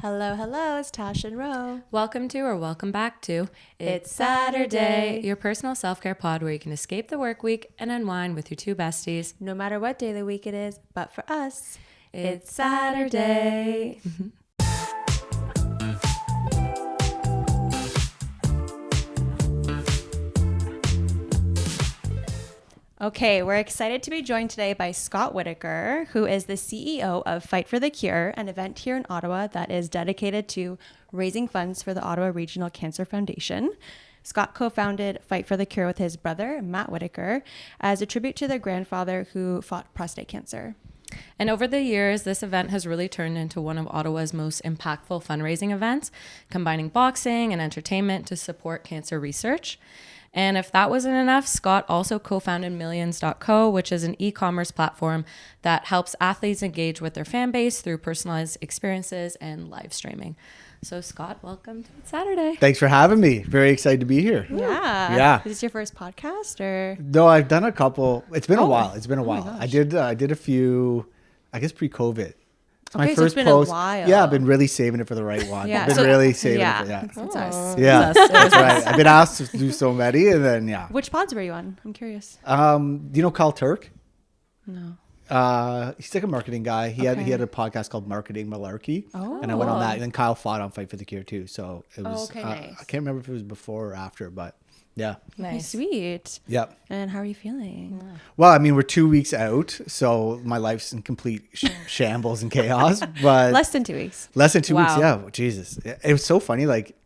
Hello, hello, it's Tash and Ro. Welcome to or welcome back to It's Saturday. your personal self-care pod where you can escape the work week and unwind with your two besties. No matter what day of the week it is, but for us, It's Saturday. Okay, we're excited to be joined today by Scott Whitteker, who is the CEO of Fight for the Cure, an event here in Ottawa that is dedicated to raising funds for the Ottawa Regional Cancer Foundation. Scott co-founded Fight for the Cure with his brother, Matt Whitteker, as a tribute to their grandfather who fought prostate cancer. And over the years, this event has really turned into one of Ottawa's most impactful fundraising events, combining boxing and entertainment to support cancer research. And if that wasn't enough, Scott also co-founded Millions.co, which is an e-commerce platform that helps athletes engage with their fan base through personalized experiences and live streaming. So Scott, welcome to It's Saturday. Thanks for having me. Very excited to be here. Yeah. Is this your first podcast or? No, I've done a couple. It's been a while. It's been a while. gosh. I did a few, I guess pre-COVID. It's Okay, so it's been a while. Yeah, I've been really saving it for the right one. Yeah, I've been so- really saving yeah. it for It's us. Yeah, It's us. that's right. I've been asked to do so many, and then Which pods were you on? I'm curious. Do you know Kyle Turk? No. He's like a marketing guy. He Okay. had a podcast called Marketing Malarkey. Oh. And I went on that. And then Kyle fought on Fight for the Cure too. So it was okay, nice. I can't remember if it was before or after, but yeah. Okay, Nice. sweet. Yep. And how are you feeling? Well, I mean, we're 2 weeks out, so my life's in complete shambles and chaos. But Less than 2 weeks. less than 2 weeks, Wow. yeah. Jesus, it was so funny. Like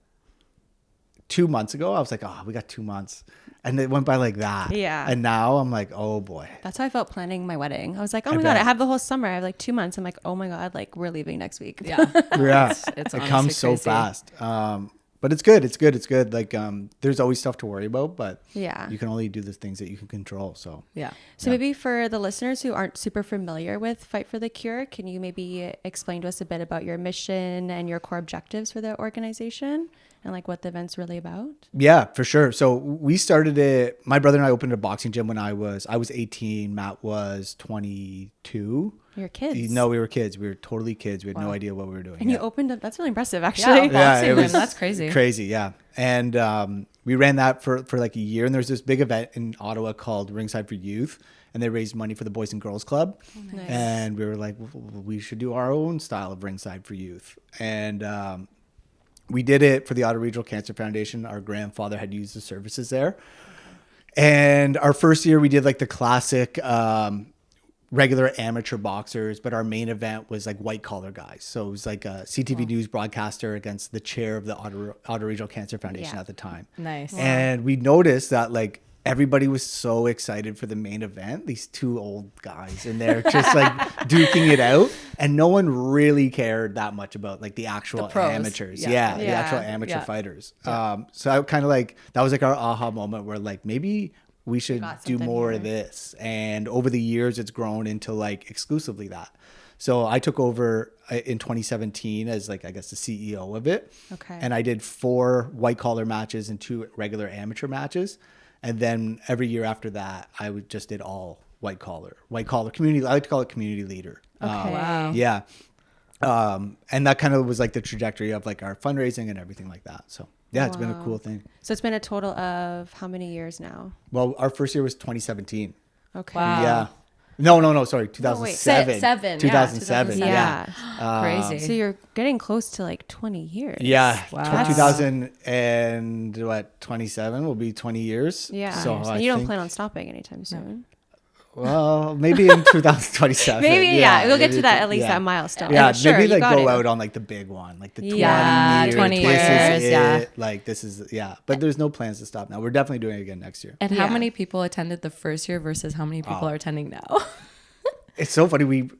2 months ago, I was like, "Oh, we got 2 months," and it went by like that. Yeah. And now I'm like, "Oh boy." That's how I felt planning my wedding. I was like, oh I my God, bet. I have the whole summer. I have like 2 months. I'm like, oh my God, like we're leaving next week. Yeah. Yeah, It's it honestly comes so crazy. fast. But it's good. It's good. It's good. Like, there's always stuff to worry about, but Yeah. you can only do the things that you can control. So Yeah. So maybe for the listeners who aren't super familiar with Fight for the Cure, can you maybe explain to us a bit about your mission and your core objectives for the organization and like what the event's really about? yeah, for sure. So we started it. My brother and I opened a boxing gym when I was 18. Matt was 22. Your kids. No, we were kids. We were totally kids. We had no Wow. idea what we were doing. And you Yeah. opened up. That's really impressive, Yeah, actually. boxing gym, that's crazy. Crazy, yeah. And we ran that for like a year. And there's this big event in Ottawa called Ringside for Youth, and they raised money for the Boys and Girls Club. Nice. And we were like, we should do our own style of Ringside for Youth. And we did it for the Ottawa Regional Cancer Foundation. Our grandfather had used the services there. And our first year, we did like the classic regular amateur boxers, but our main event was like white collar guys. So it was like a CTV News broadcaster against the chair of the Ottawa Regional Cancer Foundation Yeah. at the time. Nice. And we noticed that like everybody was so excited for the main event. These two old guys in there just like duking it out, and no one really cared that much about like the actual The pros. amateurs. Yeah. Yeah, the Yeah. actual amateur Yeah. fighters. So I kind of like that was like our aha moment where like maybe we should got do something more here. of this. And over the years, it's grown into like exclusively that. So I took over in 2017 as like, I guess, the CEO of it. Okay. And I did 4 white collar matches and 2 regular amateur matches. And then every year after that, just did all white collar community. I like to call it community leader. Okay. Wow. Yeah. And that kind of was like the trajectory of like our fundraising and everything like that. So yeah, it's been a Wow. cool thing. So it's been a total of how many years now? Well, our first year was 2017. Okay. Wow. Yeah. No. Sorry, 2007. Seven, yeah, 2007. 2007. Yeah. Crazy. So you're getting close to like 20 years. Yeah. Wow. 2000 and 27 will be 20 years. Yeah. So And I you don't think- plan on stopping anytime soon. Well, maybe in 2027. Maybe, yeah. We'll get to maybe- that at least yeah. that milestone. Yeah, And sure, maybe you like got go it. out on like the big one, like the 20 Yeah, years. 20 this years, is yeah. it. Like this is, yeah. But there's no plans to stop now. We're definitely doing it again next year. And how Yeah. many people attended the first year versus how many people are attending now? It's so funny.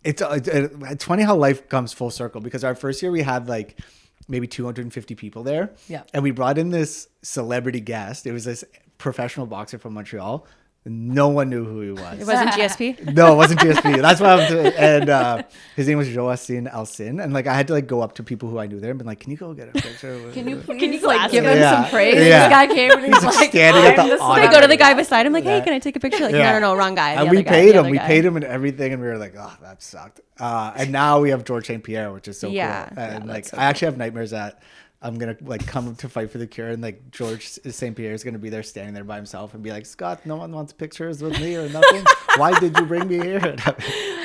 It's funny how life comes full circle, because our first year we had like maybe 250 people there. Yeah. And we brought in this celebrity guest. It was this professional boxer from Montreal. No one knew who he was. It wasn't GSP. No, it wasn't GSP. That's why I'm doing. And his name was Joacin Alcin. And like I had to like go up to people who I knew there and be like, "Can you go get a picture?" Can you Can you like ask give him? him some praise? This guy came and he's like standing at the I'm this auto- I go to the guy beside him, like, "Hey, can I take a picture?" Like, no, wrong guy. And The we other guy, paid the him. other We guy. paid him and everything, and we were like, "Oh, that sucked." And now we have George St. Pierre, which is so Yeah. cool. And Yeah, like, that's so I actually have nightmares that I'm gonna like come to Fight for the Cure, and like George St. Pierre is gonna be there standing there by himself and be like, "Scott, no one wants pictures with me or nothing. Why did you bring me here?"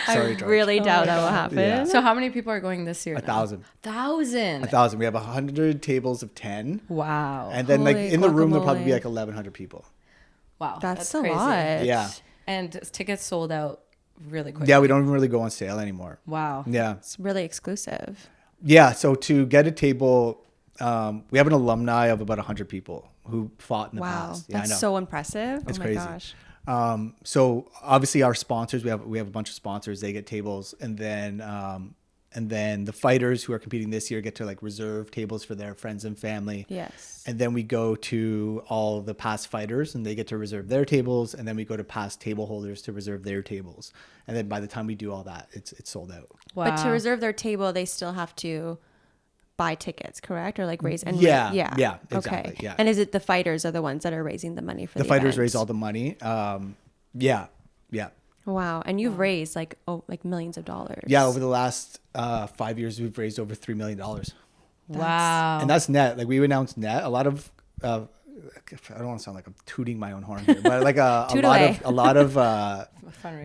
Sorry, I George. really doubt that will happen. Yeah. So how many people are going this year? 1,000. 1,000. 1,000. We have 100 tables of 10, Wow. and then like Holy in the room there'll probably be guacamole. like 1,100 people. Wow. That's a crazy. lot. Yeah. And tickets sold out really quick. Yeah, we don't even really go on sale anymore. Wow. Yeah. It's really exclusive. Yeah, so to get a table, we have an alumni of about 100 people who fought in the Wow, past. Yeah, I that's know. so impressive. It's oh my crazy. gosh. So obviously our sponsors, we have a bunch of sponsors. They get tables, and then the fighters who are competing this year get to like reserve tables for their friends and family. Yes. And then we go to all the past fighters, and they get to reserve their tables. And then we go to past table holders to reserve their tables. And then by the time we do all that, it's sold out. Wow. But to reserve their table, they still have to buy tickets, correct? Or like raise and Yeah, yeah. yeah, Okay. exactly, yeah. And is it the fighters are the ones that are raising the money for The the fighters event? raise all the money. Yeah. Wow. And you've raised like millions of dollars. Yeah, over the last 5 years, we've raised over $3 million. Wow. And that's net. Like we announced net. A lot of, I don't want to sound like I'm tooting my own horn here, but like a lot of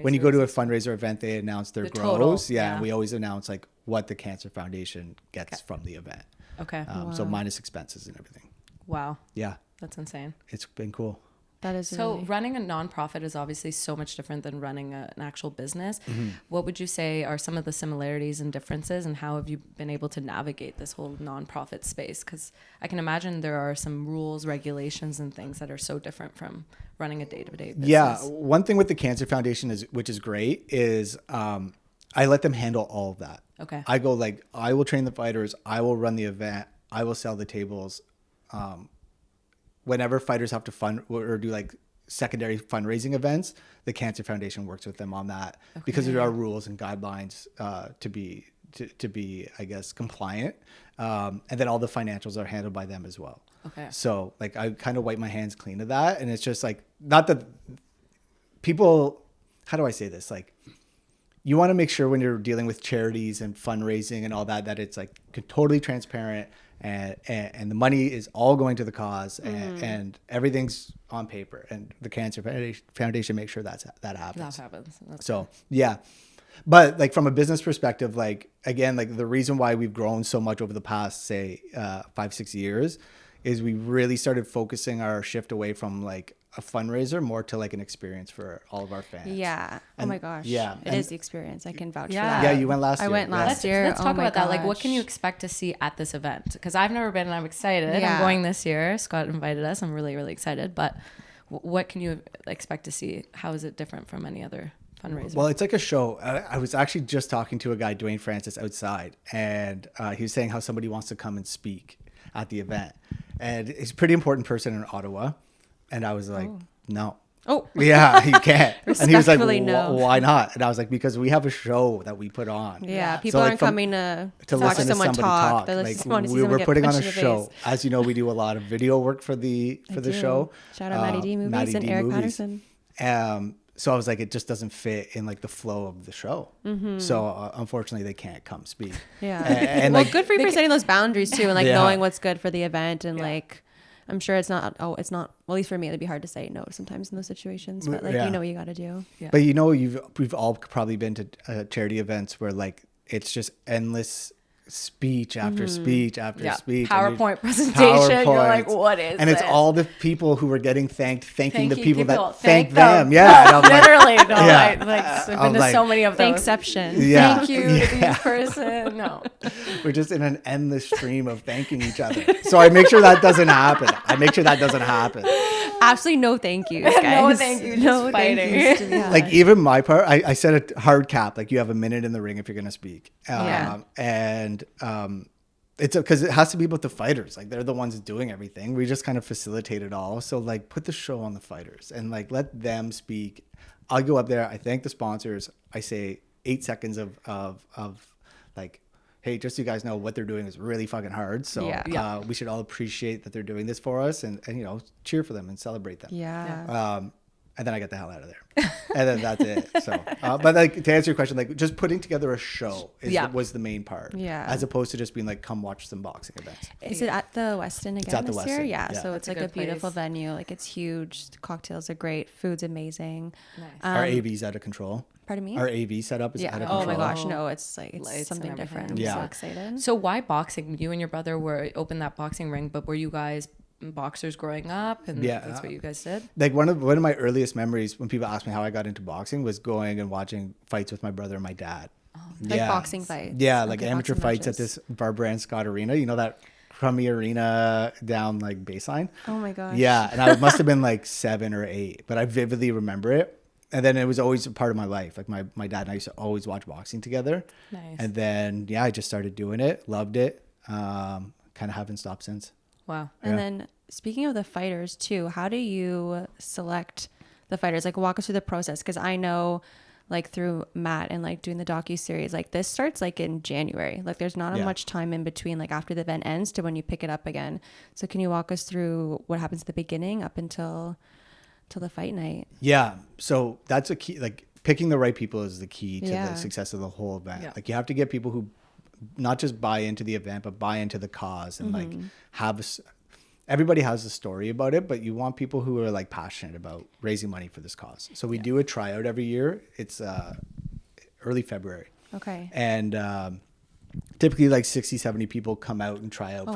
when you go to a fundraiser event, they announce their The gross. total, Yeah, yeah. and we always announce like what the Cancer Foundation gets from the event. Okay. So minus expenses and everything. Wow. Yeah, That's insane. it's been cool. That is So really... running a nonprofit is obviously so much different than running an actual business. Mm-hmm. What would you say are some of the similarities and differences, and how have you been able to navigate this whole nonprofit space? Because I can imagine there are some rules, regulations, and things that are so different from running a day-to-day business. Yeah, one thing with the Cancer Foundation which is great, is I let them handle all of that. Okay. I go like, I will train the fighters, I will run the event, I will sell the tables. Whenever fighters have to fund or do like secondary fundraising events, the Cancer Foundation works with them on that, because there are rules and guidelines to be, I guess, compliant. And then all the financials are handled by them as well. Okay. So like I kind of wipe my hands clean of that. And it's just like, not that people, how do I say this? Like, you want to make sure when you're dealing with charities and fundraising and all that, that it's like totally transparent, and the money is all going to the cause, and everything's on paper, and the Cancer Foundation makes sure that happens. That happens. That's So yeah, but like from a business perspective, like again, like the reason why we've grown so much over the past, say 5-6 years, is we really started focusing our shift away from like a fundraiser more to like an experience for all of our fans. Yeah. Oh And- my gosh. yeah, It and- is the experience. I can vouch Yeah. for Yeah, that. you went last year. I went Yeah. last year. Let's talk Oh my about that. Like, what can you gosh. expect to see at this event? Because I've never been, and I'm excited. Yeah. I'm going this year. Scott invited us. I'm really, really excited. But what can you expect to see? How is it different from any other fundraiser? Well, it's like a show. I was actually just talking to a guy, Dwayne Francis, outside, and he was saying how somebody wants to come and speak at the event, and he's a pretty important person in Ottawa, and I was like, no. Oh. Yeah, you can't. And he was like, Respectfully, no. why not? And I was like, because we have a show that we put on. Yeah. So, People like, aren't from- coming to to watch listen to someone somebody talk. talk. They Like, just want to see we someone were get putting on a punched in the show. face. As you know, we do a lot of video work for the I show. Shout out Maddie D Movies Maddie and D Eric Movies. Patterson. So I was like, it just doesn't fit in like the flow of the show. So unfortunately, they can't come speak. Yeah. And well, like, good for you for setting those boundaries too, and like Yeah. knowing what's good for the event, and like, I'm sure it's not. Oh, it's not. Well, at least for me, it'd be hard to say no sometimes in those situations. But like, Yeah. you know what you got to do. Yeah. But we've all probably been to charity events where like it's just endless speech after speech after speech. and you- PowerPoint presentation. You're like, PowerPoints. what is And it's this? all the people who were getting thanking the Thanking people people. that Thank thanked them. them. Yeah. And I'm like, Literally, no. Yeah. I've I'm been to like, so many of those. Thankception. yeah. Thank you to each person. No. We're just in an endless stream of thanking each other. So I make sure that doesn't happen. Absolutely no thank yous, guys. No thank you, just No thank fighting. yous. Yeah. Like even my part, I set a hard cap. Like you have a minute in the ring if you're going to speak. Yeah. it's because it has to be about the fighters. Like they're the ones doing everything. We just kind of facilitate it all. So like put the show on the fighters and like let them speak. I'll go up there. I thank the sponsors. I say 8 seconds of like, hey, just so you guys know what they're doing is really fucking hard. So we should all appreciate that they're doing this for us and you know, cheer for them and celebrate them. Yeah. And then I get the hell out of there. And then that's it. So, but like to answer your question, like just putting together a show was the main part. Yeah. As opposed to just being like, come watch some boxing events. Is it at the Westin again It's at the this year? Westin, Yeah. yeah. So it's like a beautiful place. venue. Like it's huge. The cocktails are great. Food's amazing. Nice. Our AV's out of control. Pardon me? Our AV setup is out of Oh control. my gosh. No, it's like, Lights it's and something everything. different. I'm Yeah. so excited. So why boxing? You and your brother opened that boxing ring, but were you guys boxers growing up? And Yeah. that's what you guys did? Like one of my earliest memories when people ask me how I got into boxing was going and watching fights with my brother and my dad. Like boxing fights. Yeah, like Okay, amateur boxing fights matches. at this Barbara Scott Arena. You know that crummy arena down like baseline? Oh my gosh. Yeah, and I must have been like 7 or 8, but I vividly remember it. And then it was always a part of my life. Like my dad and I used to always watch boxing together. Nice. And then I just started doing it, loved it. Kind of haven't stopped since. Wow. And then speaking of the fighters too, how do you select the fighters? Like walk us through the process. Cause I know like through Matt and like doing the docuseries, like this starts like in January. Like there's not much time in between, like after the event ends to when you pick it up again. So can you walk us through what happens at the beginning up until the fight night? Yeah. So that's a key, like picking the right people is the key to Yeah. the success of the whole event. Yeah. Like you have to get people who not just buy into the event, but buy into the cause and like everybody has a story about it, but you want people who are like passionate about raising money for this cause. So we do a tryout every year. It's early February. Okay. And typically like 60, 70 people come out and try out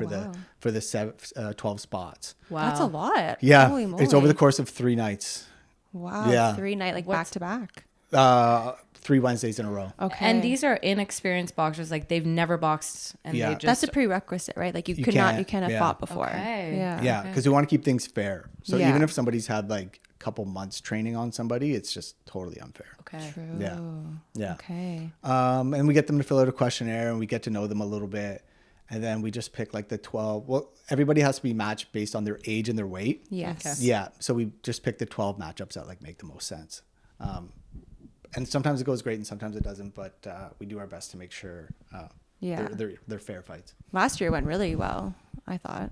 for the 12 spots. Wow. That's a lot. Yeah. Holy moly. It's over the course of 3 nights. Wow. Yeah. 3 night, like back to back. 3 Wednesdays in a row. Okay. And these are inexperienced boxers, like they've never boxed and Yeah. they just that's a prerequisite, right? Like you can't have fought before. Okay. Yeah. Yeah, because we want to keep things fair. So Yeah. even if somebody's had like a couple months training on somebody, it's just totally unfair. Okay. True. Yeah. Yeah. Okay. And we get them to fill out a questionnaire and we get to know them a little bit. And then we just pick like the 12. Well, everybody has to be matched based on their age and their weight. Yes. Okay. Yeah. So we just pick the 12 matchups that like make the most sense. And sometimes it goes great and sometimes it doesn't, but we do our best to make sure they're fair fights. Last year went really well, I thought.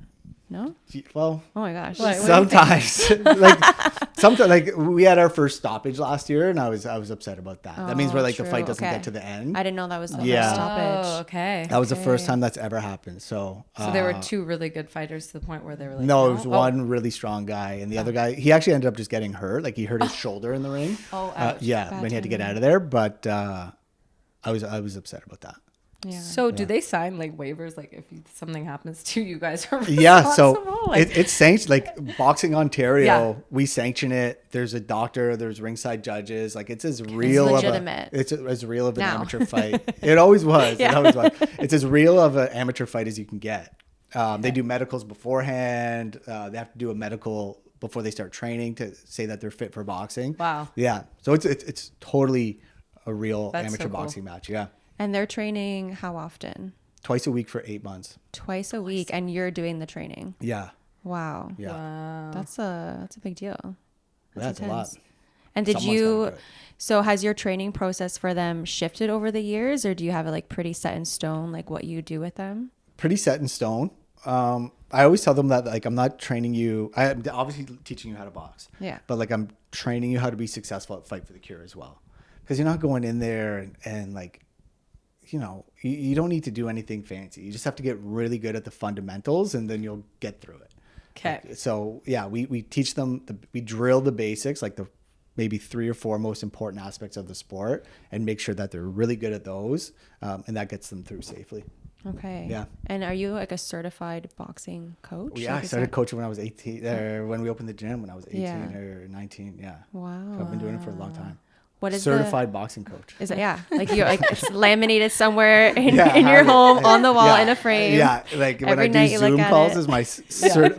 No? Well, Oh my gosh. sometimes like we had our first stoppage last year and I was upset about that. That means where like the true. fight doesn't Okay. get to the end. I didn't know that was the Yeah. first stoppage. Oh, okay. That was the first time that's ever happened. So So there were 2 really good fighters to the point where they were like, no, it was one really strong guy and the other guy, he actually ended up just getting hurt. Like he hurt his shoulder in the ring. Oh, ouch. Yeah, when he had to get out of there. But I was upset about that. Yeah. So do they sign like waivers? Like if something happens to you guys are Yeah, so responsible? Like, it's sanctioned. Like Boxing Ontario, Yeah. we sanction it. There's a doctor, there's ringside judges. Like it's as real legitimate. It's as real of an Now. amateur fight. It always was. Yeah. It always was. It's as real of an amateur fight as you can get. They do medicals beforehand. They have to do a medical before they start training to say that they're fit for boxing. Wow. Yeah. So it's totally a real That's amateur so cool. boxing match. Yeah. And they're training how often? Twice a week for 8 months. Twice a week, and you're doing the training. Yeah. Wow. Yeah. wow. That's a big deal. That's a lot. intense. And did Someone's gotta you? do it. So has your training process for them shifted over the years, or do you have it like pretty set in stone, like what you do with them? Pretty set in stone. I always tell them that like I'm not training you. I'm obviously teaching you how to box. Yeah. But like I'm training you how to be successful at Fight for the Cure as well, because you're not going in there and like, you know, you don't need to do anything fancy. You just have to get really good at the fundamentals, and then you'll get through it. Okay. Like, so yeah, we teach them. We drill the basics, like the maybe 3 or 4 most important aspects of the sport, and make sure that they're really good at those, and that gets them through safely. Okay. Yeah. And are you like a certified boxing coach? Yeah, Like, I is started that- coaching when I was 18, or when we opened the gym when I was 18 Yeah. or 19. Yeah. Wow. So I've been doing it for a long time. What is Certified boxing coach. Is it like you're like it's laminated somewhere in Yeah, your have it. home on the wall Yeah. in a frame? Yeah, like when Every I do night you look Zoom at calls it. is my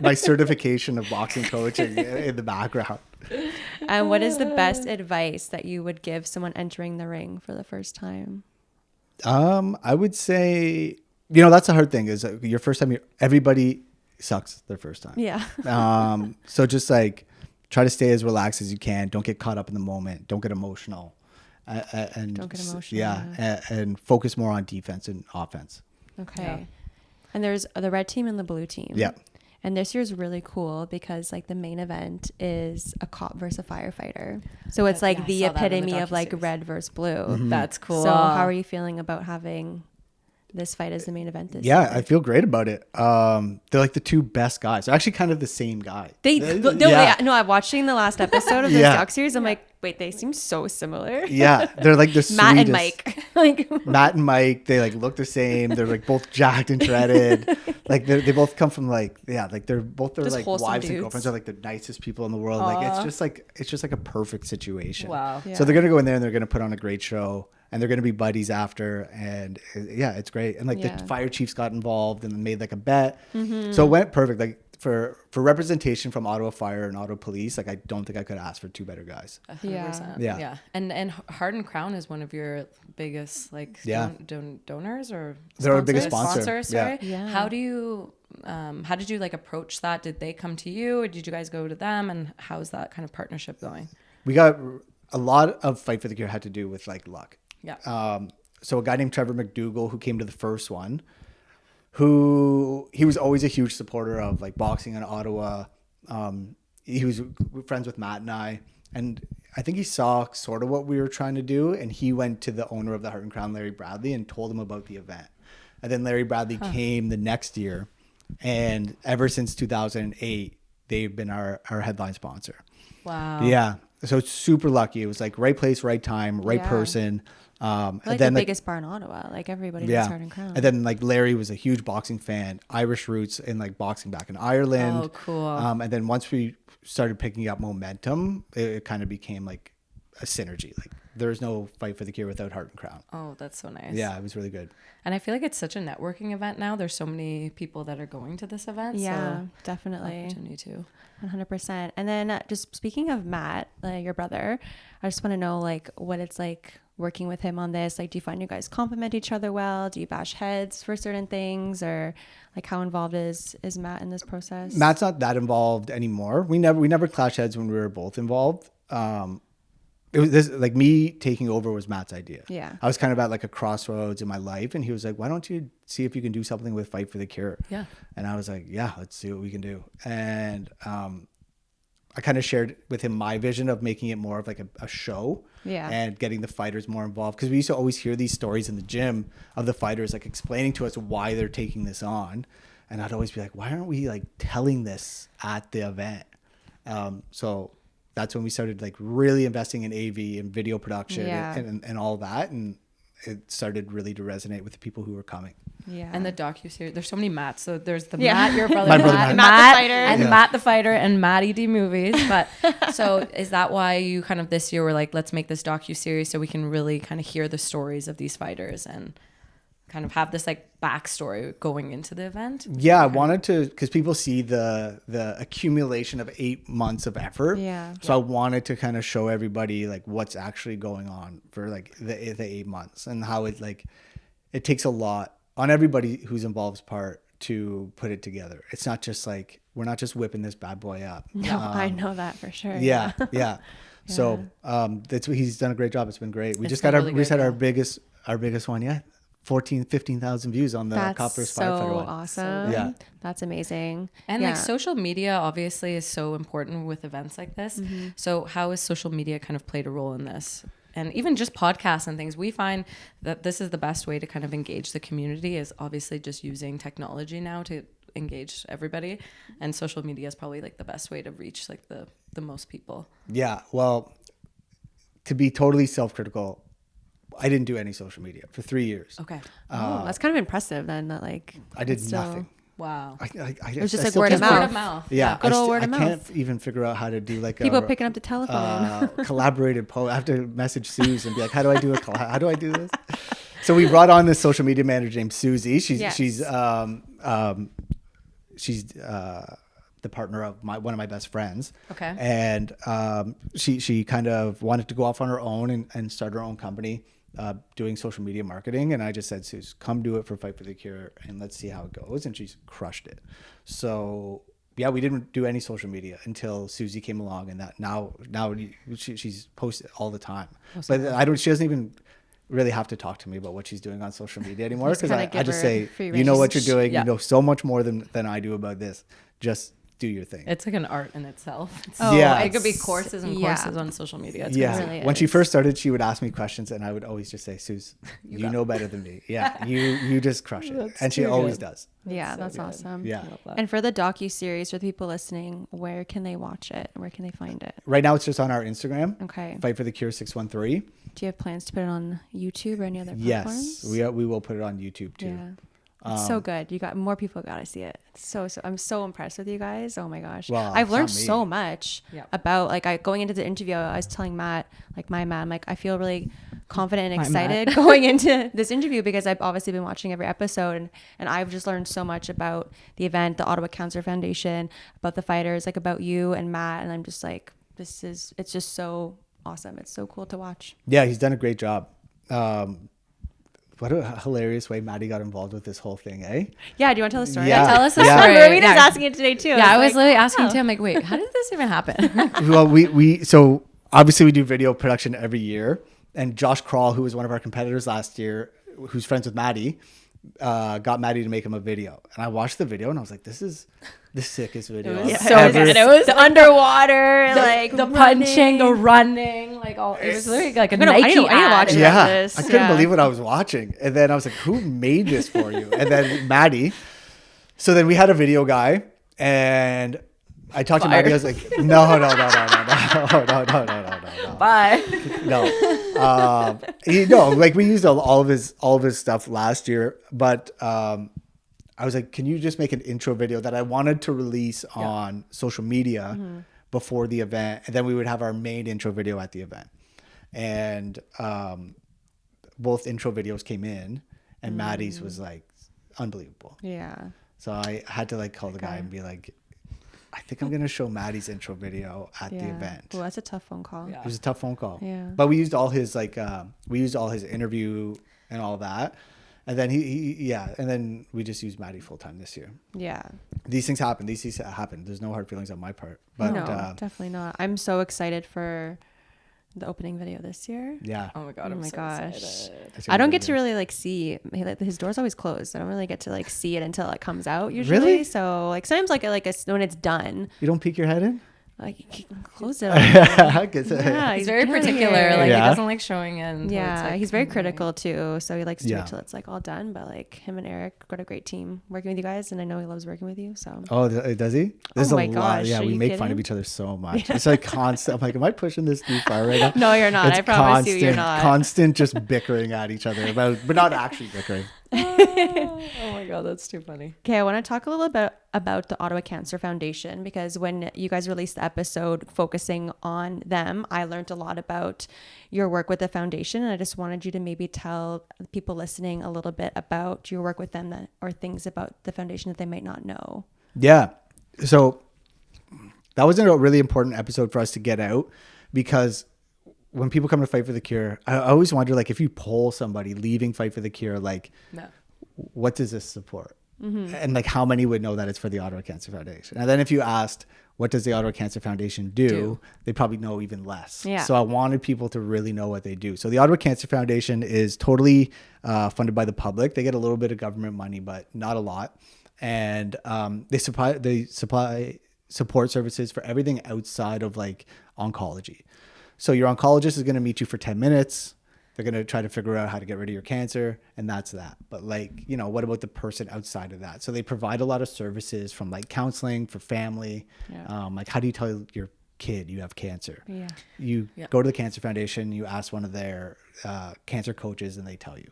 my certification of boxing coaching in the background. And what is the best advice that you would give someone entering the ring for the first time? I would say You know, that's the hard thing is your first time, everybody sucks their first time. Yeah. So just like try to stay as relaxed as you can. Don't get caught up in the moment. Don't get emotional. And Don't get emotional. Yeah. And focus more on defense and offense. Okay. Yeah. And there's the red team and the blue team. Yeah. And this year's really cool because like the main event is a cop versus a firefighter. So it's like I the saw that in the epitome of like docuseries. red versus blue. Mm-hmm. That's cool. So how are you feeling about having this fight as the main event this year? I feel great about it. They're like the two best guys. They're actually kind of the same guy. No, I'm watching the last episode of this Yeah. doc series. I'm like, wait, they seem so similar. Yeah, they're like the Matt and sweetest. Mike. Like Matt and Mike, they like look the same. They're like both jacked and shredded. Like they both come from like they're both their Just like wholesome wives and dudes. girlfriends are like the nicest people in the world. Like it's just like a perfect situation. Wow. Yeah. So they're gonna go in there and they're gonna put on a great show and they're gonna be buddies after and it's great. And like Yeah. the fire chiefs got involved and made like a bet. So it went perfect. Like for representation from Ottawa Fire and Ottawa Police, like I don't think I could ask for two better guys. 100%. Yeah. Yeah. And Heart and Crown is one of your biggest like donors or They're our biggest sponsors. Sorry. Yeah. How do you how did you like approach that? Did they come to you or did you guys go to them? And how's that kind of partnership going? We got a lot of Fight for the Cure had to do with like luck. Yeah. So a guy named Trevor McDougall who came to the first one, he was always a huge supporter of like boxing in Ottawa. He was friends with Matt and I think he saw sort of what we were trying to do. And he went to the owner of the Heart and Crown, Larry Bradley, and told him about the event. And then Larry Bradley came the next year. And ever since 2008, they've been our headline sponsor. Wow. Yeah. So it's super lucky. It was like right place, right time, right Yeah. person. like and then the biggest bar in Ottawa. Like everybody knows Heart and Crown. And then like Larry was a huge boxing fan, Irish roots in like boxing back in Ireland. Oh, cool. And then once we started picking up momentum, it kind of became like a synergy. Like there's no Fight for the Cure without Heart and Crown. Oh, that's so nice. Yeah, it was really good. And I feel like it's such a networking event now. There's so many people that are going to this event. Yeah, So definitely. opportunity too. 100%. And then just speaking of Matt, your brother, I just want to know like what it's like working with him on this. Like, do you find you guys complement each other well? Do you bash heads for certain things, or like how involved is Matt in this process? Matt's not that involved anymore. We never clashed heads when we were both involved. It was this like me taking over was Matt's idea. Yeah. I was kind of at like a crossroads in my life, and he was like, "Why don't you see if you can do something with Fight for the Cure?" Yeah. And I was like, "Yeah, let's see what we can do." And I kind of shared with him my vision of making it more of like a show. Yeah. And getting the fighters more involved, because we used to always hear these stories in the gym of the fighters like explaining to us why they're taking this on, and I'd always be like, "Why aren't we like telling this at the event?" So that's when we started like really investing in AV and video production Yeah. and all that, and it started really to resonate with the people who were coming. Yeah. And the docuseries, there's so many Matts. So there's the Yeah. Matt, your brother, My brother Matt, Matt. Matt the fighter. and Yeah. Matt the fighter, and Matty D movies. But so is that why you kind of this year were like, let's make this docuseries so we can really kind of hear the stories of these fighters and kind of have this like backstory going into the event? Yeah, I wanted to, because people see the accumulation of 8 months of effort. Yeah. So I wanted to kind of show everybody like what's actually going on for like the 8 months, and how it like it takes a lot on everybody who's involved's part to put it together. It's not just like we're not just whipping this bad boy up. No, I know that for sure. Yeah, yeah. So that's he's done a great job. It's been great. We It's just been got really we just good, had yeah. our biggest one. Yeah, 15,000 views on the That's Copper's so Firefighter one. awesome. Yeah. That's amazing. And yeah. like social media obviously is so important with events like this. Mm-hmm. So how has social media kind of played a role in this? And even just podcasts and things, we find that this is the best way to kind of engage the community, is obviously just using technology now to engage everybody. And social media is probably like the best way to reach like the most people. Yeah, well, to be totally self-critical, I didn't do any social media for 3 years. Okay. Oh, that's kind of impressive then. That like I did it's still- nothing. Wow. It was just like word of mouth. Word of mouth. Yeah, Good old word I of can't mouth. even figure out how to do like People a picking up the telephone. collaborated post. I have to message Suze and be like, how do I do how do I do this? So we brought on this social media manager named Susie. Yes. She's the partner of one of my best friends. Okay. And she kind of wanted to go off on her own and start her own company. doing social media marketing. And I just said, Suze, come do it for Fight for the Cure and let's see how it goes. And she's crushed it. So yeah, we didn't do any social media until Susie came along, and that now she's posted all the time. But she doesn't even really have to talk to me about what she's doing on social media anymore, because I just say, you know what you're doing, you know so much more than I do about this. Just do your thing. It's like an art in itself. Yeah, it could be courses and courses on social media. It's really when she first started, she would ask me questions, and I would always just say, Suze, you know better than me. Yeah, you just crush it. And she always does. Yeah, that's awesome. Yeah. And for the docu-series, for the people listening, where can they watch it? Where can they find it? Right now, it's just on our Instagram. Okay. Fight for the Cure 613. Do you have plans to put it on YouTube or any other platforms? Yes, we will put it on YouTube too. Yeah. It's so good. You got more people got to see it. So I'm so impressed with you guys. Oh my gosh. Well, I've learned so much about going into the interview. I was telling Matt, my man, I feel really confident and excited going into this interview because I've obviously been watching every episode and I've just learned so much about the event, the Ottawa Cancer Foundation, about the fighters, about you and Matt. And I'm just it's just so awesome. It's so cool to watch. Yeah, he's done a great job. What a hilarious way Maddie got involved with this whole thing, eh? Yeah, do you want to tell the story? Yeah. Tell us the story. Marina's asking it today too. Yeah, I was literally asking too. I'm like, wait, how did this even happen? Well, so obviously we do video production every year, and Josh Kroll, who was one of our competitors last year, who's friends with Maddie, got Maddie to make him a video. And I watched the video and I was like, this is the sickest video. It was so good. It was the underwater, the punching, the running, it was literally like a Nike ad. Yeah, I couldn't believe what I was watching. And then I was like, who made this for you? And then Maddie. So then we had a video guy, and I talked to Maddie. I was like, no. Bye. No. We used all of his stuff last year, but I was like, can you just make an intro video that I wanted to release on social media before the event, and then we would have our main intro video at the event. And both intro videos came in, and Maddie's was like unbelievable. Yeah. So I had to call the guy and be like, I think I'm going to show Maddie's intro video at the event. Well, that's a tough phone call. It was a tough phone call. Yeah. But we used all his interview and all that. And then and then we just used Maddie full time this year. Yeah. These things happen. There's no hard feelings on my part. But no, definitely not. I'm so excited for the opening video this year. Yeah. Oh my god. I'm so gosh. excited. I don't get to really see his door's always closed. I don't really get to see it until it comes out usually. Really? So sometimes when it's done. You don't peek your head in? Close it. Yeah, He's very particular. He doesn't like showing in. Yeah, he's very critical too. So he likes to wait till it's all done. But him and Eric got a great team working with you guys, and I know he loves working with you. So. Oh, does he? There's my a lot. gosh, Yeah, we make fun of each other so much. It's constant. I'm like, am I pushing this too far right now? No, you're not. It's I promise you, you're not. Constant, just bickering at each other but not actually bickering. Oh my god, that's too funny. Okay, I want to talk a little bit about the Ottawa Cancer Foundation, because when you guys released the episode focusing on them, I learned a lot about your work with the foundation, and I just wanted you to maybe tell people listening a little bit about your work with them or things about the foundation that they might not know. Yeah. So that was a really important episode for us to get out, because when people come to Fight for the Cure, I always wonder, if you poll somebody leaving Fight for the Cure, what does this support? Mm-hmm. And how many would know that it's for the Ottawa Cancer Foundation? And then if you asked, what does the Ottawa Cancer Foundation do? They probably know even less. Yeah. So I wanted people to really know what they do. So the Ottawa Cancer Foundation is totally funded by the public. They get a little bit of government money, but not a lot. And they supply support services for everything outside of oncology. So your oncologist is going to meet you for 10 minutes. They're going to try to figure out how to get rid of your cancer, and that's that. But what about the person outside of that? So they provide a lot of services from counseling for family. Yeah. How do you tell your kid you have cancer? Yeah. You go to the Cancer Foundation, you ask one of their cancer coaches, and they tell you.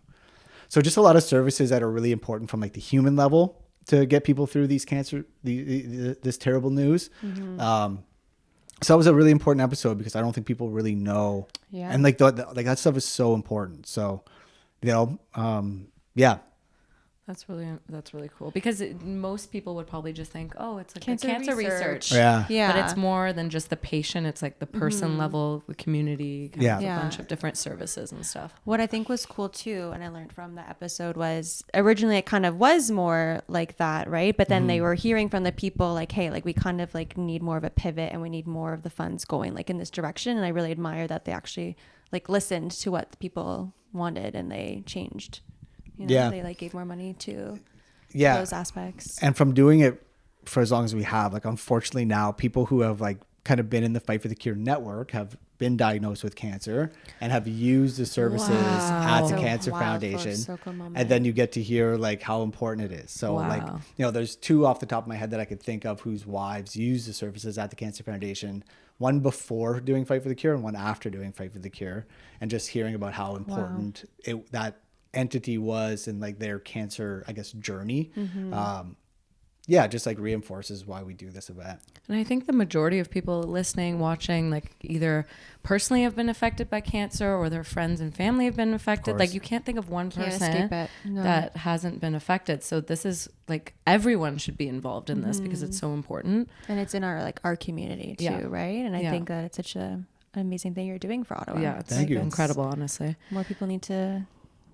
So just a lot of services that are really important from the human level to get people through this terrible news. Mm-hmm. So that was a really important episode, because I don't think people really know. Yeah. And that stuff is so important. So, yeah. That's really cool because most people would probably just think, oh, it's like Cancer cancer research. research. Yeah. But it's more than just the patient. It's like the person level, the community, kind of a bunch of different services and stuff. What I think was cool too, and I learned from the episode, was originally it kind of was more like that, right? But then they were hearing from the people like, hey, like we kind of like need more of a pivot and we need more of the funds going like in this direction. And I really admire that they actually like listened to what the people wanted and they changed. You know, they like gave more money to those aspects. And from doing it for as long as we have, like unfortunately now people who have like kind of been in the Fight for the Cure network have been diagnosed with cancer and have used the services at the Cancer Foundation. And then you get to hear like how important it is. So like, you know, there's two off the top of my head that I could think of whose wives use the services at the Cancer Foundation. One before doing Fight for the Cure and one after doing Fight for the Cure. And just hearing about how important that entity was in like their cancer, I guess, journey. Just like reinforces why we do this event. And I think the majority of people listening, watching, like either personally have been affected by cancer or their friends and family have been affected. Like you can't think of one person that hasn't been affected. So this is like everyone should be involved in this because it's so important. And it's in our community too, right? And I think that it's such an amazing thing you're doing for Ottawa. Yeah, it's incredible, honestly. More people need to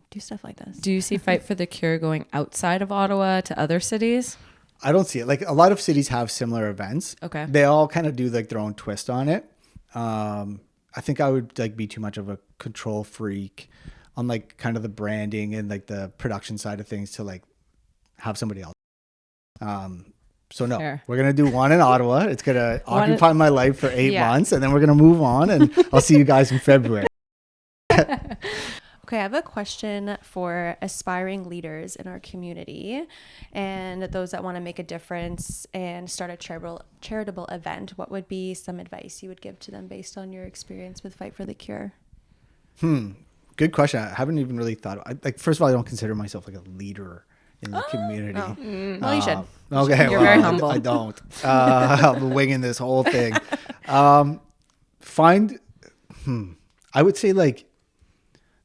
do stuff like this. Do you see Fight for the Cure going outside of Ottawa to other cities? I don't see it. Like a lot of cities have similar events. Okay. They all kind of do like their own twist on it. I think I would like be too much of a control freak on like kind of the branding and like the production side of things to like have somebody else. So no, we're going to do one in Ottawa. It's going to occupy my life for 8 months and then we're going to move on and I'll see you guys in February. Okay, I have a question for aspiring leaders in our community and those that want to make a difference and start a charitable event. What would be some advice you would give to them based on your experience with Fight for the Cure? Good question. I haven't even really thought. First of all, I don't consider myself like a leader in the community. Well, you should. Okay, You're very humble. I don't. I'm winging this whole thing. I would say like,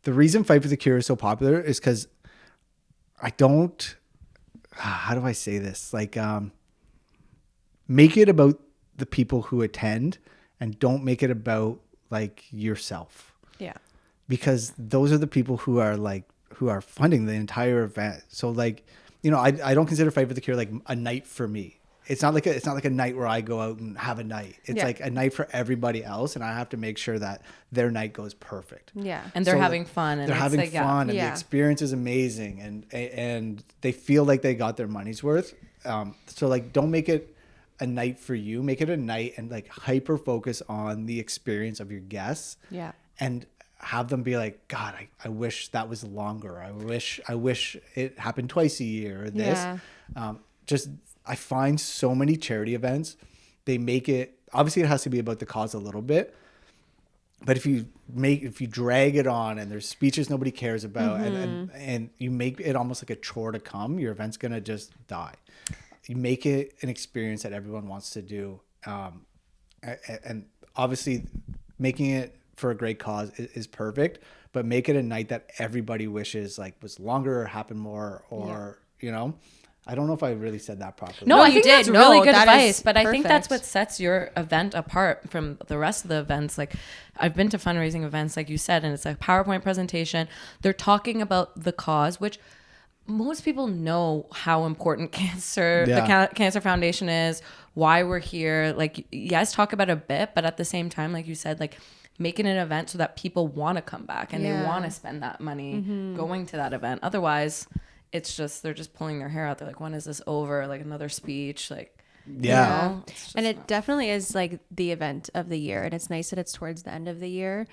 the reason Fight for the Cure is so popular is because how do I say this? Like, make it about the people who attend and don't make it about like yourself. Yeah. Because those are the people who are funding the entire event. So like, you know, I don't consider Fight for the Cure like a night for me. It's not like a night where I go out and have a night. It's like a night for everybody else, and I have to make sure that their night goes perfect. Yeah, and they're having fun. And they're having fun, and the experience is amazing, and they feel like they got their money's worth. So like, don't make it a night for you. Make it a night and like hyper focus on the experience of your guests. Yeah, and have them be like, God, I wish that was longer. I wish it happened twice a year. Or this, I find so many charity events, they make it, obviously it has to be about the cause a little bit, but if you drag it on and there's speeches nobody cares about and you make it almost like a chore to come, your event's going to just die. You make it an experience that everyone wants to do. And obviously making it for a great cause is perfect, but make it a night that everybody wishes like was longer or happened more or, you know. I don't know if I really said that properly. No, I think that's really good advice, but I think that's what sets your event apart from the rest of the events. Like I've been to fundraising events, like you said, and it's a PowerPoint presentation. They're talking about the cause, which most people know how important the Cancer Foundation is, why we're here. Like, yes, talk about it a bit, but at the same time, like you said, like making an event so that people want to come back and they want to spend that money going to that event. Otherwise, it's just, they're just pulling their hair out. They're like, when is this over? Like another speech, like, you know? And it definitely is like the event of the year. And it's nice that it's towards the end of the year.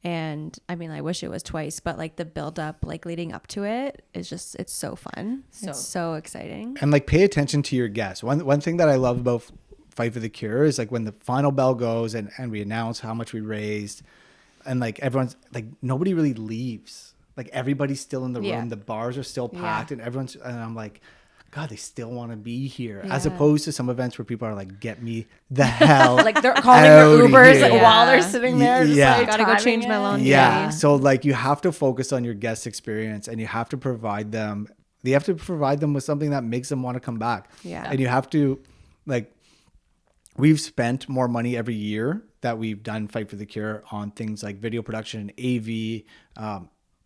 And I mean, I wish it was twice, but like the build up, like leading up to it is just, it's so fun. It's so exciting. And like pay attention to your guests. One thing that I love about Fight for the Cure is like when the final bell goes and we announce how much we raised and like everyone's like, nobody really leaves. Like everybody's still in the room. The bars are still packed and I'm like, God, they still want to be here. As opposed to some events where people are like, get me the hell like they're calling their Ubers like, while they're sitting there. Just like, gotta go change my laundry. Yeah. So like you have to focus on your guest experience and you have to provide them you have to provide them with something that makes them want to come back. Yeah. And you have to, like, we've spent more money every year that we've done Fight for the Cure on things like video production, AV,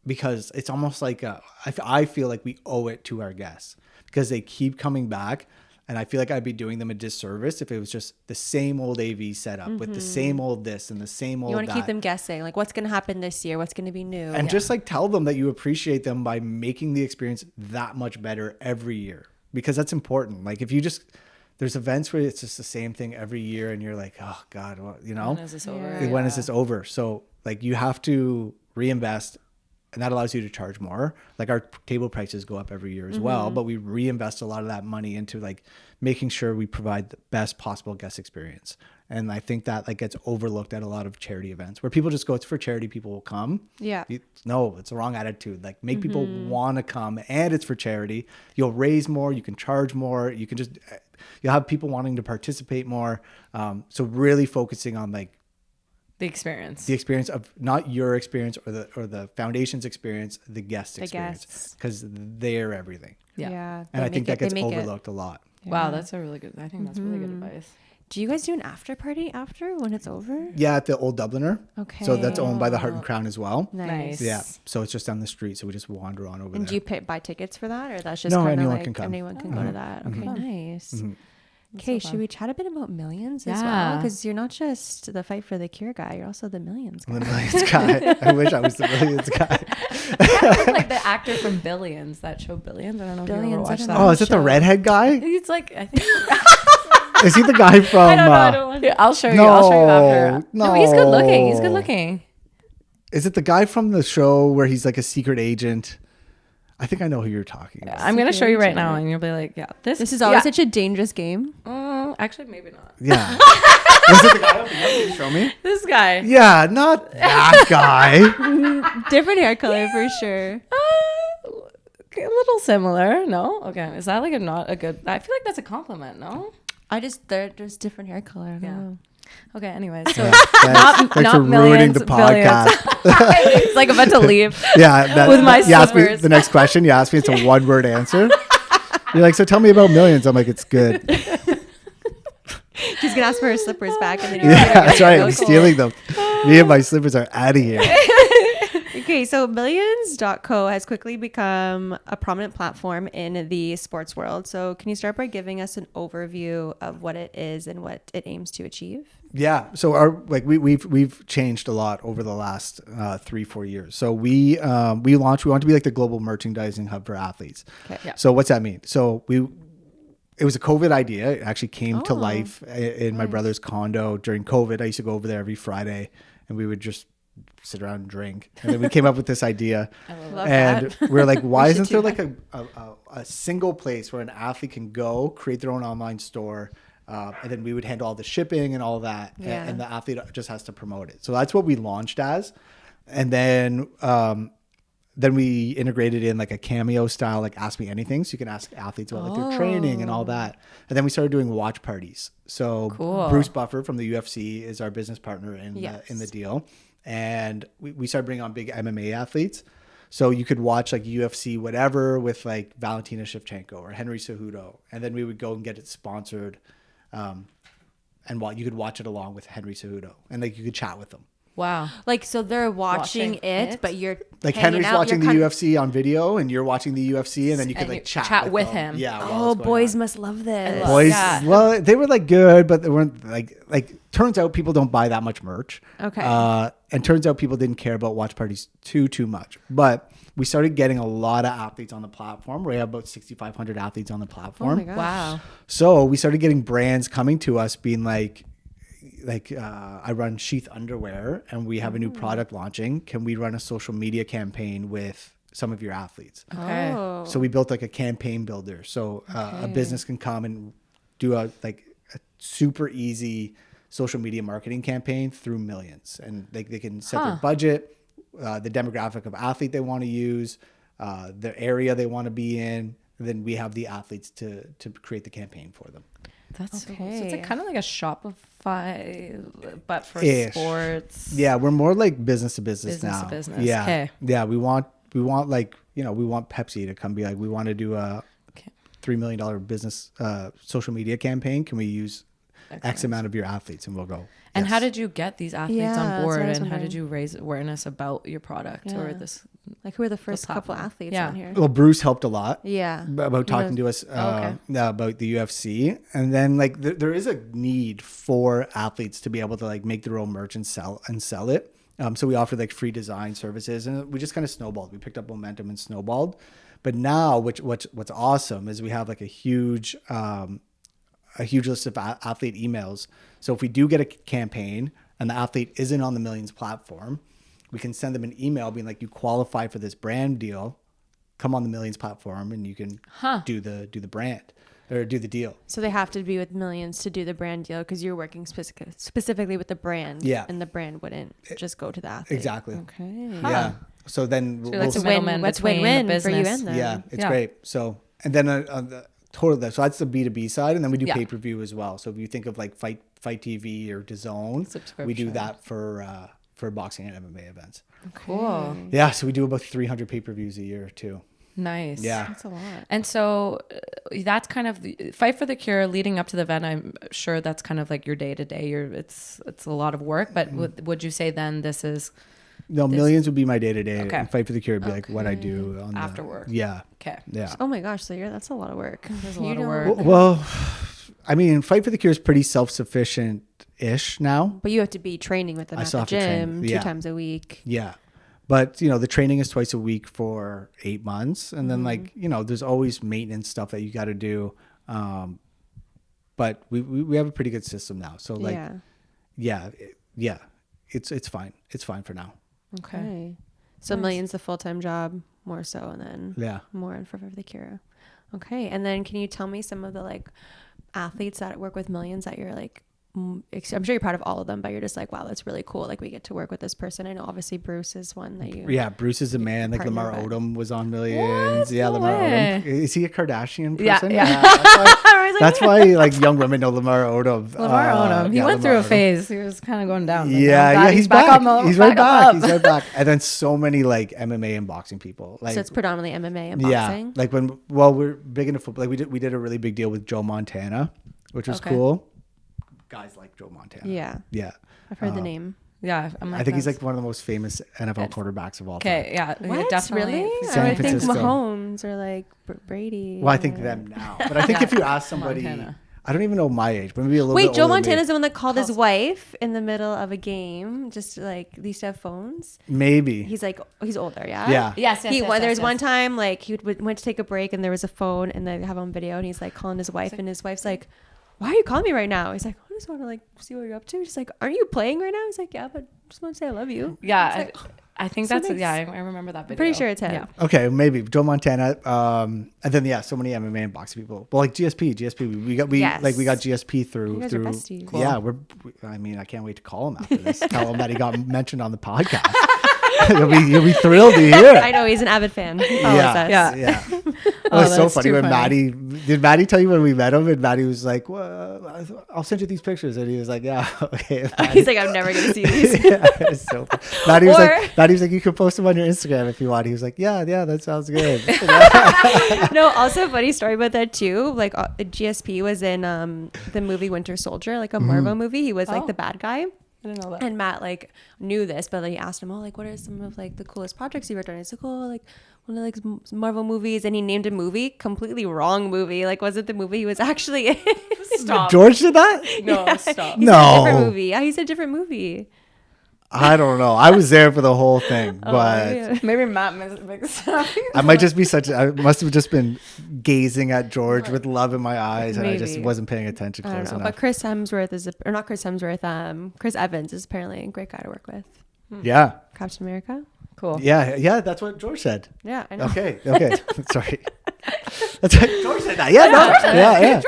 because it's almost like I feel like we owe it to our guests because they keep coming back. And I feel like I'd be doing them a disservice if it was just the same old AV setup with the same old this and the same old that. You want to keep them guessing, like what's going to happen this year, what's going to be new. And just like tell them that you appreciate them by making the experience that much better every year, because that's important. Like if you just, there's events where it's just the same thing every year and you're like, oh God, well, you know, When is this over? when is this over? So like you have to reinvest, and that allows you to charge more. Like our table prices go up every year as well, but we reinvest a lot of that money into like making sure we provide the best possible guest experience. And I think that like gets overlooked at a lot of charity events where people just go, it's for charity, people will come. Yeah. No, it's the wrong attitude. Like make people want to come, and it's for charity. You'll raise more, you can charge more, you can just, you'll have people wanting to participate more. So really focusing on like The experience. the experience of not your experience or the foundation's experience, the guest experience, guests. because they're everything. Yeah. And I think that they gets make it. overlooked a lot. Wow, that's a really good, I think that's really good advice. Do you guys do an after party after when it's over? Yeah, at the Old Dubliner. Okay. So that's owned by the Heart and Crown as well. Nice. Yeah. So it's just down the street. So we just wander on over And there. do you buy tickets for that, or that's just No, kind of anyone like can come. anyone can go to that? Okay, nice. Okay, so should we chat a bit about Millions as well? Yeah. Because you're not just the Fight for the Cure guy, you're also the Millions I'm guy. the Millions guy. I wish I was the Millions guy. Kind of like the actor from Billions, that show Billions. I don't know if you Billions, ever I watched don't that. know. Oh, is it the redhead guy? He's like, I think. Is he the guy from? I don't know. I don't want to. I'll show you. I'll show you after. No, he's good looking. He's good looking. Is it the guy from the show where he's like a secret agent? I think I know who you're talking about. I'm gonna show you right now, and you'll be like, yeah, This is always such a dangerous game. Actually, maybe not. Yeah. Was it the guy? Can you show me? This guy. Yeah, not that guy. Different hair color for sure. A little similar. No. Okay. Is that like not a good? I feel like that's a compliment. No. There's different hair color. I don't know. Okay. Anyways, so Thanks not for ruining millions, the podcast. it's like about to leave. Yeah, With my you asked me slippers. the next question. You asked me, it's a one-word answer. You're like, so tell me about Millions. I'm like, it's good. She's gonna ask for her slippers back, and then you're Yeah, gonna that's right. go I'm cool. stealing them. Me and my slippers are out of here. Okay, so Millions.co has quickly become a prominent platform in the sports world. So can you start by giving us an overview of what it is and what it aims to achieve? Yeah. So we've changed a lot over the last 3-4 years. So we want to be like the global merchandising hub for athletes. Okay. Yeah. So what's that mean? So it was a COVID idea. It actually came to life in my brother's condo during COVID. I used to go over there every Friday, and we would just sit around and drink. And then we came up with this idea. Love And that. we're like, why should isn't there do like a single place where an athlete can go create their own online store? And then we would handle all the shipping and all that. Yeah. And the athlete just has to promote it. So that's what we launched as. And then we integrated in like a Cameo style, like Ask Me Anything. So you can ask athletes about like their training and all that. And then we started doing watch parties. So Cool. Bruce Buffer from the UFC is our business partner in Yes. the deal. And we started bringing on big MMA athletes. So you could watch like UFC, whatever, with like Valentina Shevchenko or Henry Cejudo. And then we would go and get it sponsored. And you could watch it along with Henry Cejudo. And like you could chat with them. Wow. Like, so they're watching Watching it, it? but you're Like hanging Henry's out, watching the you're UFC on video and you're watching the UFC, and then you could And like you chat with them. him. Yeah. while Oh, it's going boys on. must love this. love- Boys, Yeah. well, they were like good, but they weren't like. Turns out people don't buy that much merch. Okay. And turns out people didn't care about watch parties too much. But we started getting a lot of athletes on the platform. We have about 6,500 athletes on the Oh platform. my gosh. Wow. So we started getting brands coming to us, being like I run Sheath Underwear, and we have a new product launching. Can we run a social media campaign with some of your athletes? Okay. Oh. So we built like a campaign builder. So a business can come and do a super easy social media marketing campaign through Millions, and they can set their budget, the demographic of athlete they want to use, the area they want to be in. And then we have the athletes to create the campaign for them. That's Okay. so cool. So it's like kind of like a Shopify, but for Ish. sports. Yeah, we're more like business to business Business now. to business. Yeah, Okay. yeah. We want we want like, we want Pepsi to come be like, we want to do a $3 million business social media campaign. Can we use X amount of your athletes? And we'll go. And yes. how did you get these athletes Yeah, on that's board, what I was and how wondering. did you raise awareness about your product or Yeah. this? Like, who were the first couple platform. athletes Yeah. on here? Well, Bruce helped a lot. Yeah. About talking to us okay. about the UFC. And then like there is a need for athletes to be able to like make their own merch and sell it. So we offered like free design services, and we just kind of snowballed. We picked up momentum and snowballed. But now what's awesome is we have like a huge list of athlete emails. So if we do get a campaign and the athlete isn't on the Millions platform, we can send them an email being like, you qualify for this brand deal, come on the Millions platform and you can do the brand or do the deal. So they have to be with Millions to do the brand deal because you're working specifically with the brand. Yeah. And the brand wouldn't just go to the athlete. Exactly. Okay. Yeah. So then So that's a Win, middleman what's between win-win the for you business. and them? yeah, it's Yeah. great. So, and then on the total, so that's the B2B side. And then we do Yeah. pay-per-view as well. So if you think of like Fight TV or DAZN, we do Subscription. that for boxing and MMA events. Cool. Yeah. So we do about 300 pay-per-views a year too. Nice. Yeah. That's a lot. And so that's kind of the Fight for the Cure leading up to the event. I'm sure that's kind of like your day to day. It's a lot of work, but would you say then this is No, Millions would be my day to day. Okay. Fight for the Cure would be like what I do on After work. Yeah. okay? Yeah. Oh my gosh. So that's a lot of work. There's a You lot of don't- work. Well, I mean, Fight for the Cure is pretty self-sufficient-ish now. But you have to be training with them I at still the have to train. gym Yeah. 2 times a week. Yeah. But, the training is twice a week for 8 months. And then like, there's always maintenance stuff that you got to do. But we have a pretty good system now. So like, yeah, it's fine. It's fine for now. Okay. So Millions the full-time job more so, and then Yeah. more in for the Cure. Okay. And then can you tell me some of the like athletes that work with Millions that you're like, I'm sure you're proud of all of them, but you're just like, wow, that's really cool. Like we get to work with this person. I know obviously Bruce is one that you. Yeah, Bruce is a man. Like partner Lamar with. Odom was on Millions. What? Yeah, No Lamar way. Odom. Is he a Kardashian Yeah, person? yeah. That's why like young women know Lamar Odom. Lamar Odom. He yeah, went through Lamar a Odom. phase. He was kind of going down. but Yeah, I'm glad he's back. up, He's right back. up. He's right back. And then so many like MMA and boxing people. Like So it's predominantly MMA and yeah, boxing. like we're big into football. Like we did a really big deal with Joe Montana, which was Okay. cool. Guys like Joe Montana. Yeah. Yeah. I've heard the name. Yeah, I'm like, I think he's that's- like one of the most famous NFL quarterbacks of all time. Okay, yeah, What? definitely. Really? San I would think Francisco. Mahomes or like Brady. Well, I think them now, but I think if you ask somebody, Montana. I don't even know my age, but maybe a little Wait, bit Joe older than me. Montana's the one that called his wife in the middle of a game, just like they used to have phones. Maybe. He's older, yeah. Yeah. Yes, There was one time like he went to take a break and there was a phone and they have on video and he's like calling his wife and his wife's like, "Why are you calling me right now?" He's like, "I just want to like see what you're up to." She's like, "Aren't you playing right now?" He's like, "Yeah, but just want to say I love you." Yeah, I think So that's nice. yeah. I remember that video. Pretty sure it's him. Yeah. Okay, maybe Joe Montana, and then so many MMA and boxing people. Well, like GSP, we got Yes. GSP through You guys are besties. Cool. Yeah, I mean, I can't wait to call him after this. Tell him that he got mentioned on the podcast. He'll be thrilled to hear. I know he's an avid fan. He follows us. Yeah. It was so that's funny too when funny. did Maddie tell you when we met him? And Maddie was like, "Well, I'll send you these pictures." And he was like, "Yeah, okay." He's like, "I'm never gonna see these." Yeah, it's so funny. Maddie was like, "You can post them on your Instagram if you want." He was like, "Yeah, that sounds good." No, also funny story about that too. Like GSP was in the movie Winter Soldier, like a Marvel movie. He was like Oh. the bad guy. I didn't know that. And Matt like knew this, but like, he asked him, "Oh, like what are some of like the coolest projects you worked on?" He's like, "Oh, like one of like Marvel movies," and he named a movie, completely wrong movie. Like wasn't the movie he was actually in? Stop. George did that? No, stop. He said a different No, movie. Yeah, he said a different movie. I don't know. I was there for the whole thing, but yeah. Maybe Matt mixed up. I might just be I must have just been gazing at George with love in my eyes, and I just Maybe. wasn't paying attention I don't close know, enough. but Chris Hemsworth Chris Evans is apparently a great guy to work with. Yeah, Captain America. Cool. yeah. That's what George said. Yeah, I know. Okay. Sorry. That's what George said that. Yeah, yeah.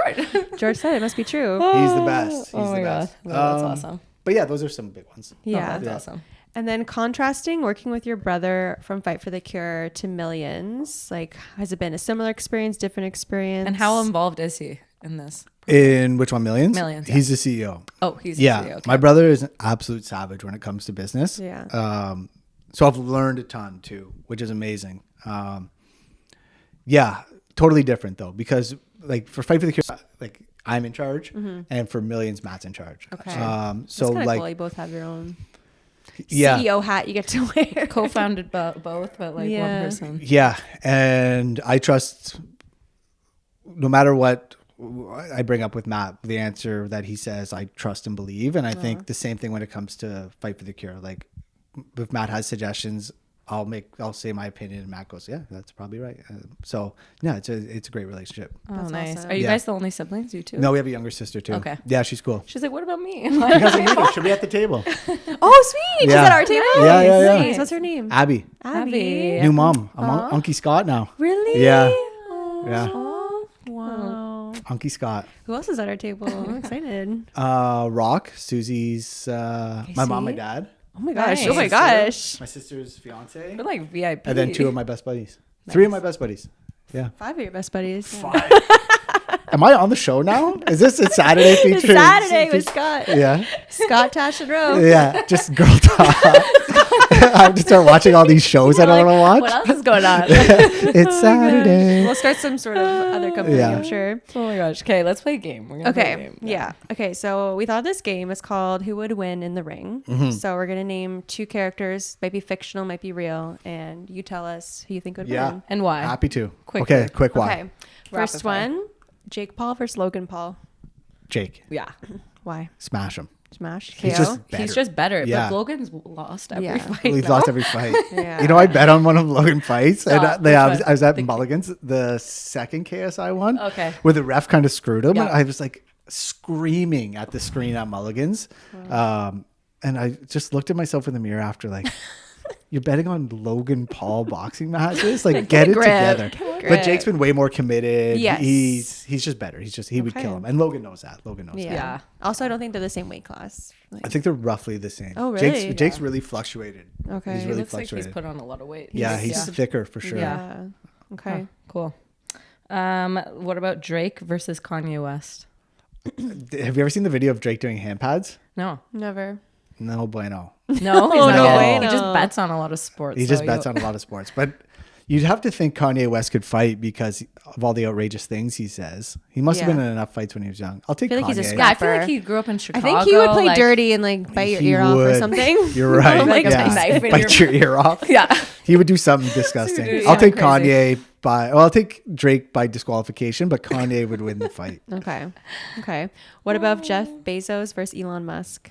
George said it must be true. He's the best. He's Oh my the god, best. that's awesome. But yeah, those are some big ones. Yeah. That's awesome. And then contrasting working with your brother from Fight for the Cure to Millions, like has it been a similar experience, different experience? And how involved is he in this? In which one? Millions? Millions, yeah. He's the CEO. Oh, he's Yeah. the CEO. Okay. My brother is an absolute savage when it comes to business. Yeah. So I've learned a ton too, which is amazing. Yeah, totally different though, because like for Fight for the Cure, like I'm in charge, and for Millions, Matt's in charge. Okay. So That's like, cool. You both have your own yeah, CEO hat you get to wear. Co-founded both, but like one person. yeah, and I trust no matter what I bring up with Matt, the answer that he says, I trust and believe. And I think the same thing when it comes to Fight for the Cure. Like if Matt has suggestions, I'll say my opinion, and Matt goes, yeah, that's probably right. So yeah, it's a great relationship. Oh, That's nice. awesome. Are you Yeah. guys the only siblings? You too? No, we have a younger sister too. Okay. Yeah, she's cool. She's like, what about me? You guys are meeting. She'll be at the table. Oh, sweet. She's Yeah. at our table. Yeah, yeah, yeah. Nice. What's her name? Abby, Abby. new mom. I'm Unky Scott now. Really? Yeah. Oh, Yeah. wow. Unky Scott. Who else is at our table? I'm excited. Rock, Susie's, my mom, my dad, Oh my gosh. Nice. Oh my gosh. my sister's fiance, We're like VIP. and then 2 of my best buddies. 3 of my best buddies. Yeah. 5 of your best buddies. 5. Am I on the show now? Is this a Saturday feature? It's Saturday with Scott. Yeah. Scott, Tash, and Ro. Yeah. Just girl talk. I have to start watching all these shows I don't want to watch. What else is going on? It's Saturday. We'll start some sort of other company, Yeah. I'm sure. Oh my gosh. Okay, let's play a game. We're gonna play a Okay. game. Yeah. Okay. So we thought this game is called Who Would Win in the Ring. So we're going to name 2 characters, might be fictional, might be real, and you tell us who you think would Yeah. win. And why? Happy to. Quickly. Okay. Quick why. Okay. Rapid First fire. one, Jake Paul versus Logan Paul. Jake. Yeah. Why? Smash him. Smash? He's KO? just better. He's just better. Yeah. But Logan's lost every Yeah. fight. He's now. lost every fight. Yeah. You know, I bet on one of Logan fights. And Stop. I Which was at one? Mulligan's, the second KSI one. Okay. Where the ref kind of screwed him. Yeah. And I was like screaming at the screen at Mulligan's. And I just looked at myself in the mirror after, like, you're betting on Logan Paul boxing matches? Like, get it grip. together. Get a But grip. Jake's been way more committed. Yes. He's just better. He would Okay. kill him. And Logan knows that. Logan knows Yeah. that. Yeah. Also, I don't think they're the same weight class. Like, I think they're roughly the same. Oh, really? Jake's really fluctuated. okay. He's really Looks like he's fluctuated. put on a lot of weight. Yeah, he's thicker for sure. Yeah. Okay. Cool. What about Drake versus Kanye West? Have you ever seen the video of Drake doing hand pads? No. Never. No bueno. No, he's Oh, not no good. way, He just no. bets on a lot of sports. He just bets on a lot of sports. But you'd have to think Kanye West could fight because of all the outrageous things he says. He must have Yeah. been in enough fights when he was young. I'll take I feel like Kanye. he's a Yeah, I feel like Rapper. he grew up in I Chicago. think he would play like, dirty and like bite your He ear off or would. something. You're right. Like a yeah. knife in Bite your ear off. Yeah. He would do something disgusting. Yeah, I'll take crazy. Kanye I'll take Drake by disqualification, but Kanye would win the fight. Okay. Okay. What about Jeff Bezos versus Elon Musk?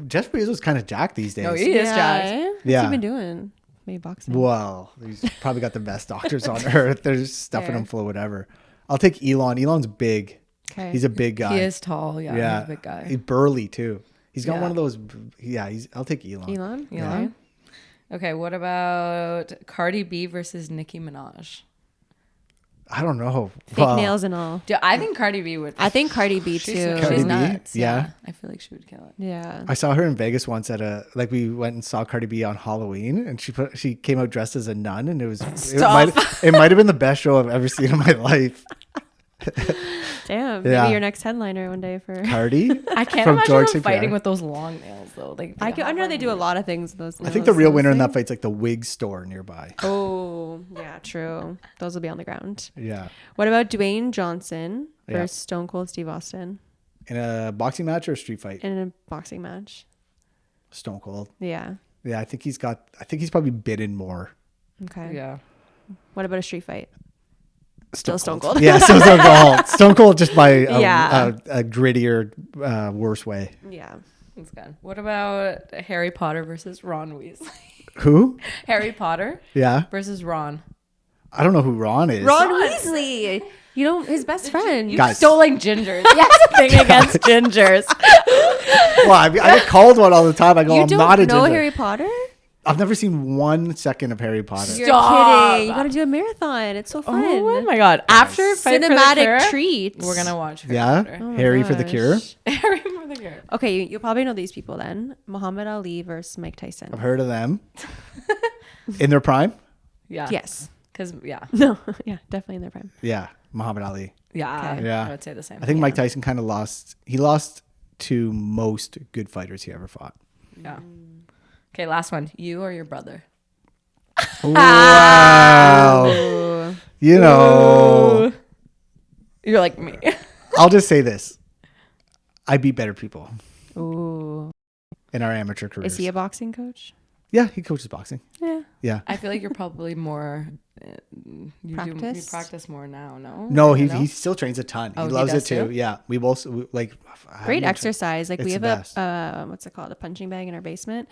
Jeff Bezos is kind of jacked these days. No, he is jacked. What's Yeah. he been doing? Maybe boxing. Well, he's probably got the best doctors on earth. They're just stuffing Fair. him full of whatever. I'll take Elon. Elon's big. Okay. He's a big guy. He is tall. Yeah. Yeah. He's a big guy. He's burly too. He's got Yeah. one of those. Yeah, I'll take Elon. Elon? Yeah. Okay. Okay. What about Cardi B versus Nicki Minaj? I don't know. Fake Well, nails and all. I think Cardi B would. I think Cardi B She's, too. Cardi she's B? nuts. Yeah. I feel like she would kill it. Yeah. I saw her in Vegas once at we went and saw Cardi B on Halloween, and she came out dressed as a nun, and it Stop. might have been the best show I've ever seen in my life. Damn. Yeah. Maybe your next headliner one day for. Cardi. I can't From imagine George them St. fighting Pierre. with those long nails though. Like I know they do a lot of things with those. I think the real winner in that fight. fight's like the wig store nearby. Oh, yeah, true. Those will be on the ground. Yeah. What about Dwayne Johnson Yeah. versus Stone Cold Steve Austin In a boxing match or a street fight? in a boxing match? Stone Cold. Yeah. Yeah, I think he's probably bitten more. Okay. Yeah. What about a street fight? Still Stone Cold. Yeah, still Stone Cold. Stone Cold just by Yeah. a grittier, worse way. Yeah. That's good. What about Harry Potter versus Ron Weasley? Who? Harry Potter Yeah. versus Ron. I don't know who Ron is. Ron Weasley. You know, his best friend. You Guys. don't like gingers. He has a thing against gingers. Well, I get called one all the time. I go, You I'm don't not a know ginger. Harry Potter? I've never seen 1 second of Harry Potter. You're Stop. kidding. You got to do a marathon. It's so fun. Oh my god! After Fight for the Cinematic Cure, treat. we're gonna watch. Harry Yeah? Potter. Oh my Harry for the gosh. Cure. Harry for the Cure. Okay, you'll probably know these people then. Muhammad Ali versus Mike Tyson. I've heard of them. In their prime? Yeah. Yes. Because yeah, No. Yeah, definitely in their prime. Yeah. Muhammad Ali. yeah, Okay. Yeah. I would say the same. I think Mike Tyson kind of lost. He lost to most good fighters he ever fought. Yeah. Okay, last one. You or your brother? Wow. You know, You're like me. I'll just say this. I beat better people Ooh. in our amateur careers. Is he a boxing coach? Yeah, he coaches boxing. Yeah. Yeah. I feel like you're probably more. You Practice? practice more now, no? No, You he know? he still trains a ton. Oh, He he loves it does too. too? Yeah, we both like Great I- exercise. Like we it's have the a what's it called? A punching bag in our basement.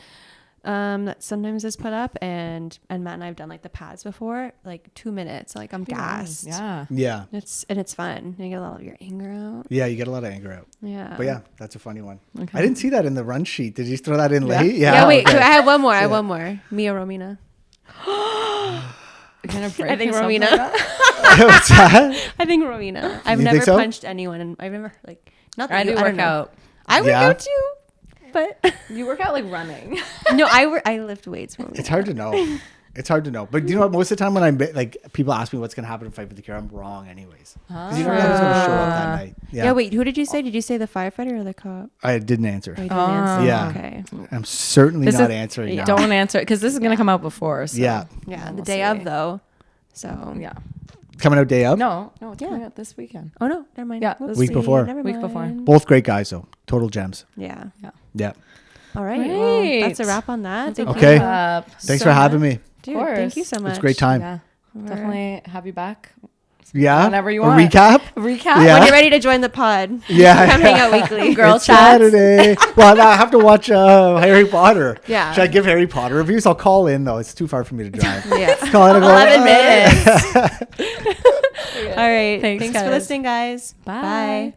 That sometimes is put up, and Matt and I have done like the pads before, like 2 minutes. Like I'm gassed. Yeah. Yeah, It's fun. You get a lot of your anger out. yeah, you get a lot of anger out. Yeah. But yeah, that's a funny one. Okay. I didn't see that in the run sheet. Did you throw that in Yeah. late? Yeah. Wait. okay. I have one more. I have one more. Mia Romina. You're gonna break I think yourself Romina. like that? What's that? I think Romina. I've You never think so? punched anyone, and I've never like not that I you, do I don't work know. out. I work Yeah? out too, but You work out like running. no, I lift weights. Romina. It's hard to know. It's hard to know. But you know what? Most of the time when I'm like people ask me what's gonna happen in Fight for the Cure, I'm wrong anyways. Because you don't know who's gonna show up that night. Yeah. Wait. Who did you say? Did you say the firefighter or the cop? I didn't answer. Oh, you didn't answer. Yeah. Okay. I'm certainly This not is- answering now. Don't answer it because this is gonna come out before. So. Yeah. Yeah. The We'll day see. of though. So Yeah. Coming out day of. No, it's Yeah. coming out this weekend. Oh no. Never mind. Yeah, Whoopsie, Week before. never Week before. mind. Both great guys though. Total gems. Yeah. Yeah. All right. Well, that's a Great. wrap on that. Thank Okay. you. Thanks for having me. Dude, course. thank you so much. It's a great time. Yeah, definitely have you back. Yeah. Whenever you A want. recap. Recap. Yeah. When you're ready to join the pod. Yeah. Come hang out weekly. Girl It's chats. Saturday. Well, now I have to watch Harry Potter. Yeah. Should I give Harry Potter reviews? I'll call in though. It's too far for me to drive. Yeah. Call in and go, 11 minutes. All right. Thanks, Thanks for guys. listening, guys. Bye. Bye.